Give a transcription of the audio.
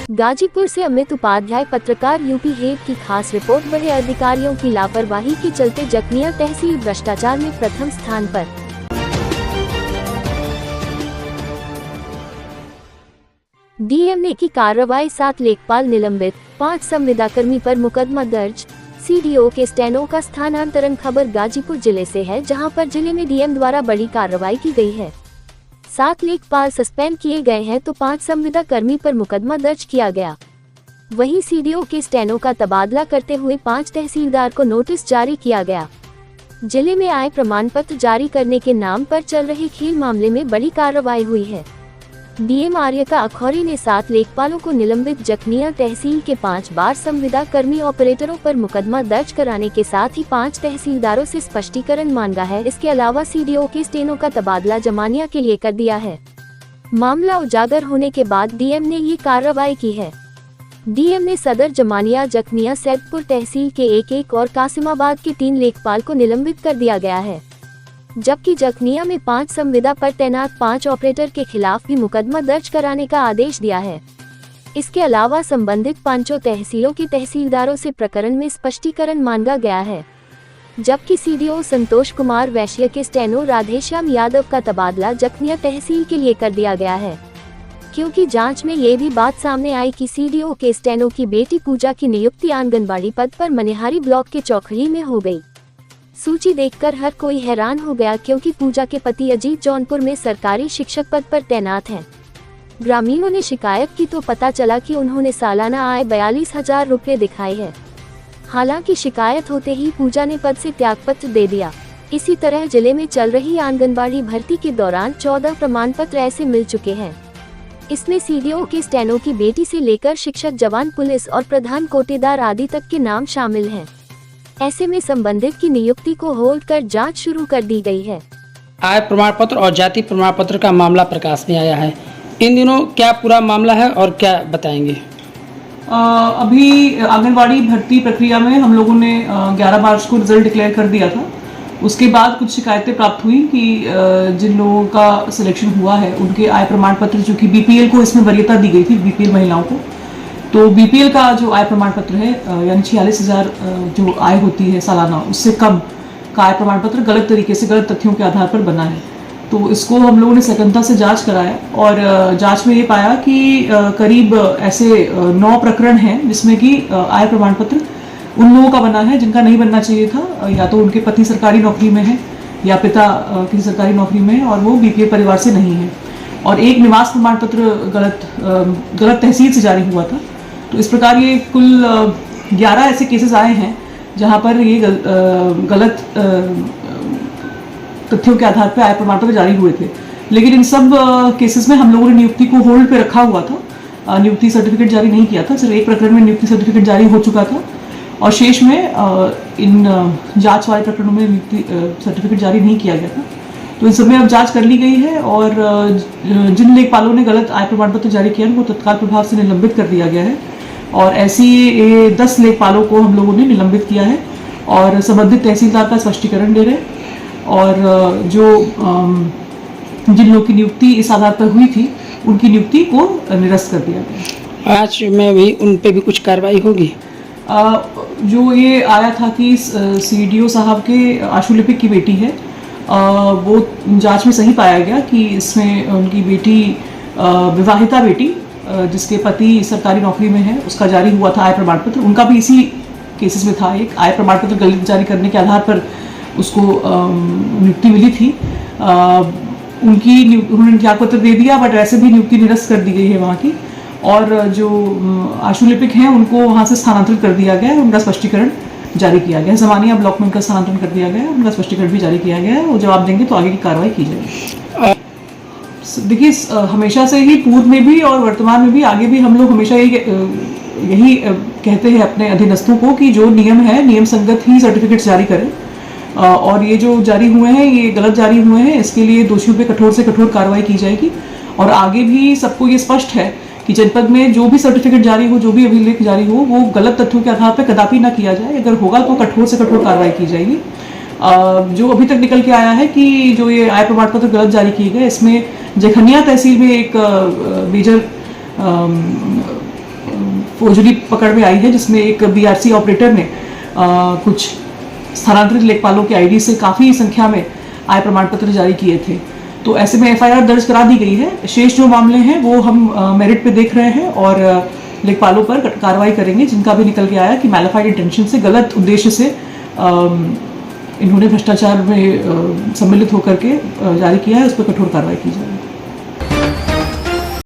गाजीपुर से अमित उपाध्याय पत्रकार UP head की खास रिपोर्ट। बड़े अधिकारियों की लापरवाही के चलते जखनिया तहसील भ्रष्टाचार में प्रथम स्थान पर। डीएमए की कार्रवाई, 7 लेखपाल निलंबित, 5 संविदाकर्मी पर मुकदमा दर्ज। सीडीओ के स्टेनो का स्थानांतरण। खबर गाजीपुर जिले से है, जहां पर जिले में डीएम द्वारा बड़ी कार्रवाई की गई है। 7 लेखपाल सस्पेंड किए गए हैं तो 5 संविदा कर्मी पर मुकदमा दर्ज किया गया। वहीं सीडीओ के स्टेनो का तबादला करते हुए 5 तहसीलदार को नोटिस जारी किया गया। जिले में आय प्रमाण पत्र जारी करने के नाम पर चल रहे खेल मामले में बड़ी कार्रवाई हुई है। डीएम आर्यका अखौरी ने 7 लेखपालों को निलंबित, जखनिया तहसील के 5 बार संविदा कर्मी ऑपरेटरों पर मुकदमा दर्ज कराने के साथ ही 5 तहसीलदारों से स्पष्टीकरण मांगा है। इसके अलावा सीडीओ के स्टेनो का तबादला जमानिया के लिए कर दिया है। मामला उजागर होने के बाद डीएम ने ये कार्रवाई की है। डीएम ने सदर, जमानिया, जखनिया, सैदपुर तहसील के 1-1 और कासिमाबाद के 3 लेखपाल को निलंबित कर दिया गया है, जबकि जखनिया में 5 संविदा पर तैनात 5 ऑपरेटर के खिलाफ भी मुकदमा दर्ज कराने का आदेश दिया है। इसके अलावा संबंधित 5 तहसीलों के तहसीलदारों से प्रकरण में स्पष्टीकरण मांगा गया है, जबकि सीडीओ संतोष कुमार वैश्य के स्टेनो राधेश्याम यादव का तबादला जखनिया तहसील के लिए कर दिया गया है, क्योंकि जांच में ये भी बात सामने आई कि सीडीओ के स्टेनो की बेटी पूजा की नियुक्ति आंगनबाड़ी पद पर मनिहारी ब्लॉक के चौखड़ी में हो गई। सूची देखकर हर कोई हैरान हो गया, क्योंकि पूजा के पति अजीत जौनपुर में सरकारी शिक्षक पद पर तैनात हैं। ग्रामीणों ने शिकायत की तो पता चला कि उन्होंने सालाना आय 42,000 रुपये दिखाए हैं। हालांकि शिकायत होते ही पूजा ने पद से त्यागपत्र दे दिया। इसी तरह जिले में चल रही आंगनबाड़ी भर्ती के दौरान 14 प्रमाण पत्र ऐसे मिल चुके हैं। इसमें सीडीओ के स्टेनो की बेटी से लेकर शिक्षक, जवान, पुलिस और प्रधान कोटेदार आदि तक के नाम शामिल हैं। ऐसे में संबंधित की नियुक्ति को होल्ड कर जांच शुरू कर दी गई है। आय प्रमाण पत्र और जाति प्रमाण पत्र का मामला प्रकाश में आया है। इन दिनों क्या पूरा मामला है और क्या बताएंगे? अभी आंगनबाड़ी भर्ती प्रक्रिया में हम लोगों ने 11 मार्च को रिजल्ट डिक्लेयर कर दिया था। उसके बाद कुछ शिकायतें प्राप्त हुई कि जिन लोगों का सिलेक्शन हुआ है उनके आय प्रमाण पत्र, जो कि बीपीएल को इसमें वरीयता दी गई थी, बीपीएल महिलाओं को, तो बीपीएल का जो आय प्रमाण पत्र है यानी 46,000 जो आय होती है सालाना, उससे कम का आय प्रमाण पत्र गलत तरीके से, गलत तथ्यों के आधार पर बना है। तो इसको हम लोगों ने सघनता से जांच कराया और जांच में ये पाया कि करीब ऐसे 9 प्रकरण हैं जिसमें कि आय प्रमाण पत्र उन लोगों का बना है जिनका नहीं बनना चाहिए था। या तो उनके पति सरकारी नौकरी में है या पिता किसी सरकारी नौकरी में है और वो बीपीएल परिवार से नहीं है। और एक निवास प्रमाण पत्र गलत तहसील से जारी हुआ था। तो इस प्रकार ये कुल 11 ऐसे केसेस आए हैं जहां पर ये गलत तथ्यों के आधार पर आय प्रमाण पत्र जारी हुए थे। लेकिन इन सब केसेस में हम लोगों ने नियुक्ति को होल्ड पे रखा हुआ था, नियुक्ति सर्टिफिकेट जारी नहीं किया था। सिर्फ एक प्रकरण में नियुक्ति सर्टिफिकेट जारी हो चुका था और शेष में इन जांच वाले प्रकरणों में नियुक्ति सर्टिफिकेट जारी नहीं किया गया था। तो इन सब में अब जांच कर ली गई है और जिन लेखपालों ने गलत आय प्रमाण पत्र जारी किया वो तत्काल प्रभाव से निलंबित कर दिया गया है। और ऐसी 10 लेखपालों को हम लोगों ने निलंबित किया है और संबंधित तहसीलदार का स्पष्टीकरण दे रहे हैं। और जो जिन लोगों की नियुक्ति इस आधार पर हुई थी उनकी नियुक्ति को निरस्त कर दिया गया। आज में भी उन पे भी कुछ कार्रवाई होगी? जो ये आया था कि सीडीओ साहब के आशुलिपिक की बेटी है, वो जांच में सही पाया गया कि इसमें उनकी बेटी, विवाहिता बेटी जिसके पति सरकारी नौकरी में है, उसका जारी हुआ था आय प्रमाण पत्र। उनका भी इसी केसेस में था। एक आय प्रमाण पत्र गलत जारी करने के आधार पर उसको नियुक्ति मिली थी। उन्होंने त्यागपत्र दे दिया, बट वैसे भी नियुक्ति निरस्त कर दी गई है वहाँ की। और जो आशुलिपिक हैं उनको वहाँ से स्थानांतरित कर दिया गया है, उनका स्पष्टीकरण जारी किया गया है। जमानिया ब्लॉक में उनका स्थानांतरण कर दिया गया है, उनका स्पष्टीकरण भी जारी किया गया है। वो जवाब देंगे तो आगे की कार्रवाई की जाएगी। देखिए, हमेशा से ही पूर्व में भी और वर्तमान में भी, आगे भी हम लोग हमेशा यही कहते हैं अपने अधीनस्थों को कि जो नियम है, नियम संगत ही सर्टिफिकेट्स जारी करें। और ये जो जारी हुए हैं ये गलत जारी हुए हैं, इसके लिए दोषियों पे कठोर से कठोर कार्रवाई की जाएगी। और आगे भी सबको ये स्पष्ट है कि जनपद में जो भी सर्टिफिकेट जारी हो, जो भी अभिलेख जारी हो, वो गलत तथ्यों के आधार पर कदापि ना किया जाए। अगर होगा तो कठोर से कठोर कार्रवाई की जाएगी। जो अभी तक निकल के आया है कि जो ये आय प्रमाण पत्र गलत जारी किए गए, इसमें जखनिया तहसील में एक मेजर फौजरी पकड़ में आई है, जिसमें एक बीआरसी ऑपरेटर ने कुछ स्थानांतरित लेखपालों के आईडी से काफ़ी संख्या में आय प्रमाण पत्र जारी किए थे। तो ऐसे में एफआईआर दर्ज करा दी गई है। शेष जो मामले हैं वो हम मेरिट पे देख रहे हैं और लेखपालों पर कार्रवाई करेंगे, जिनका भी निकल के आया कि मैलिफाइड इंटेंशन से, गलत उद्देश्य से इन्होंने भ्रष्टाचार में सम्मिलित होकर के जारी किया है, उस पर कठोर कार्रवाई की जाएगी।